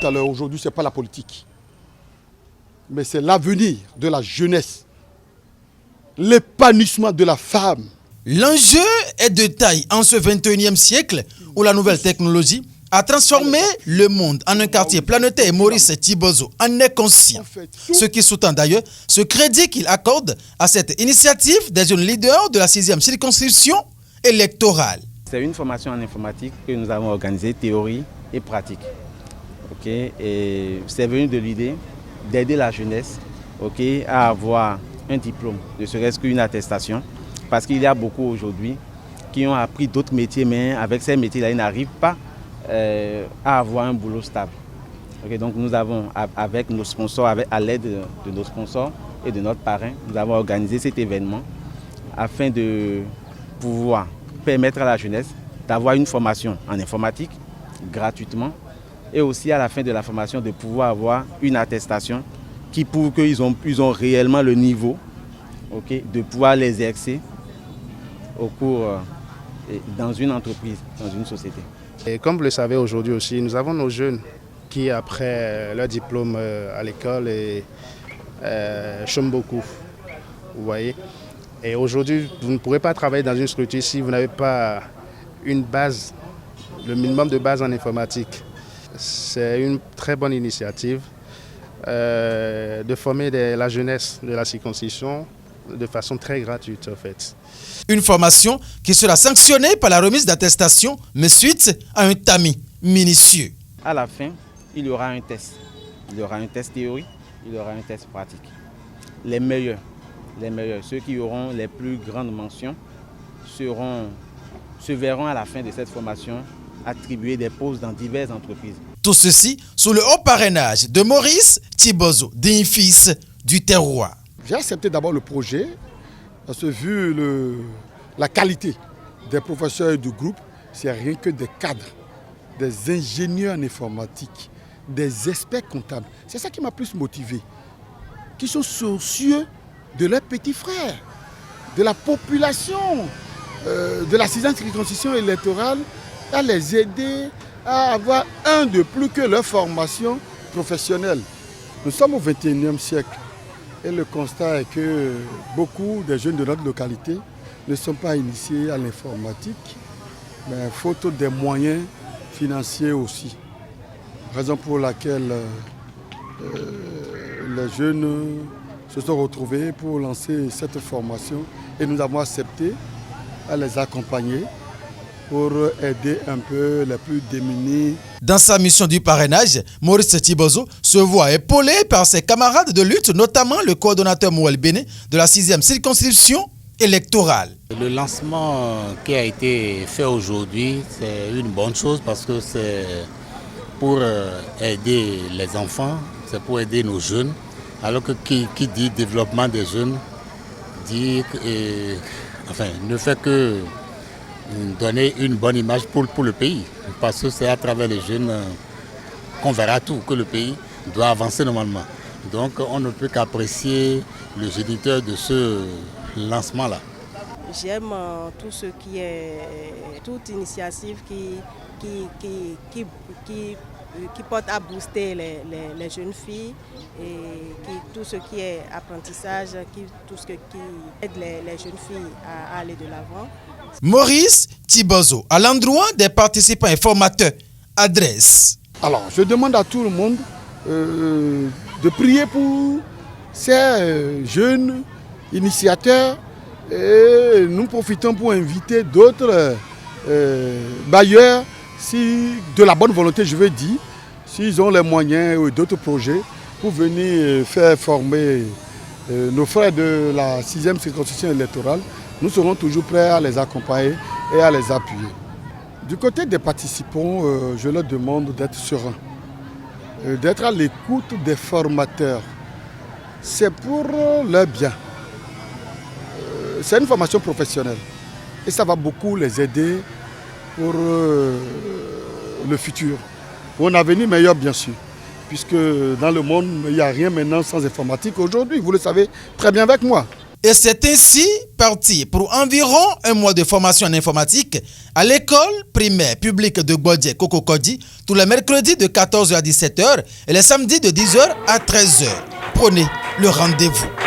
tout à l'heure, aujourd'hui, ce n'est pas la politique. Mais c'est l'avenir de la jeunesse. L'épanouissement de la femme. L'enjeu est de taille en ce 21e siècle où la nouvelle technologie a transformé le monde en un quartier planétaire et Maurice Thibozo en est conscient. Ce qui sous-tend d'ailleurs ce crédit qu'il accorde à cette initiative des jeunes leaders de la 6e circonscription électorale. C'est une formation en informatique que nous avons organisée, théorie et pratique. Et c'est venu de l'idée d'aider la jeunesse à avoir un diplôme, ne serait-ce qu'une attestation, parce qu'il y a beaucoup aujourd'hui qui ont appris d'autres métiers, mais avec ces métiers-là, ils n'arrivent pas à avoir un boulot stable. Donc nous avons, avec nos sponsors, à l'aide de nos sponsors et de notre parrain, nous avons organisé cet événement afin de pouvoir permettre à la jeunesse d'avoir une formation en informatique gratuitement et aussi à la fin de la formation de pouvoir avoir une attestation qui prouve qu'ils ont réellement le niveau de pouvoir l'exercer au cours dans une entreprise, dans une société. Et comme vous le savez aujourd'hui aussi, nous avons nos jeunes qui, après leur diplôme à l'école, chôment beaucoup. Vous voyez. Et aujourd'hui, vous ne pourrez pas travailler dans une structure si vous n'avez pas une base, le minimum de base en informatique. C'est une très bonne initiative de former la jeunesse de la circonscription de façon très gratuite en fait. Une formation qui sera sanctionnée par la remise d'attestation, mais suite à un tamis minutieux. À la fin, il y aura un test. Il y aura un test théorique, il y aura un test pratique. Les meilleurs, ceux qui auront les plus grandes mentions, se verront à la fin de cette formation attribuer des postes dans diverses entreprises. Tout ceci sous le haut parrainage de Maurice Thibozo, digne fils du terroir. J'ai accepté d'abord le projet parce que vu la qualité des professeurs du groupe, c'est rien que des cadres, des ingénieurs en informatique, des experts comptables. C'est ça qui m'a plus motivé, qui sont soucieux de leurs petits frères, de la population de la 6e circonscription électorale, à les aider à avoir un de plus que leur formation professionnelle. Nous sommes au 21e siècle et le constat est que beaucoup des jeunes de notre localité ne sont pas initiés à l'informatique, mais faute des moyens financiers aussi. Raison pour laquelle les jeunes se sont retrouvés pour lancer cette formation et nous avons accepté à les accompagner pour aider un peu les plus démunis. Dans sa mission du parrainage, Maurice Thibozo se voit épaulé par ses camarades de lutte, notamment le coordonnateur Mouel Béné de la 6e circonscription électorale. Le lancement qui a été fait aujourd'hui, c'est une bonne chose parce que c'est pour aider les enfants, c'est pour aider nos jeunes. Alors que qui dit développement des jeunes, ne fait que donner une bonne image pour le pays. Parce que c'est à travers les jeunes qu'on verra tout, que le pays doit avancer normalement. Donc on ne peut qu'apprécier le géniteur de ce lancement-là. J'aime tout ce qui est, toute initiative qui porte à booster les jeunes filles et tout ce qui est apprentissage, tout ce qui aide les jeunes filles à aller de l'avant. Maurice Thibozo, à l'endroit des participants et formateurs, adresse. Alors, je demande à tout le monde de prier pour ces jeunes initiateurs et nous profitons pour inviter d'autres bailleurs, si de la bonne volonté, je veux dire, s'ils ont les moyens ou d'autres projets pour venir faire former nos frères de la 6e circonscription électorale, nous serons toujours prêts à les accompagner et à les appuyer. Du côté des participants, je leur demande d'être sereins, d'être à l'écoute des formateurs. C'est pour leur bien. C'est une formation professionnelle et ça va beaucoup les aider pour le futur, pour un avenir meilleur bien sûr, puisque dans le monde, il n'y a rien maintenant sans informatique aujourd'hui, vous le savez très bien avec moi. Et c'est ainsi parti pour environ un mois de formation en informatique à l'école primaire publique de Gbodje Kokokodi tous les mercredis de 14h à 17h et les samedis de 10h à 13h. Prenez le rendez-vous.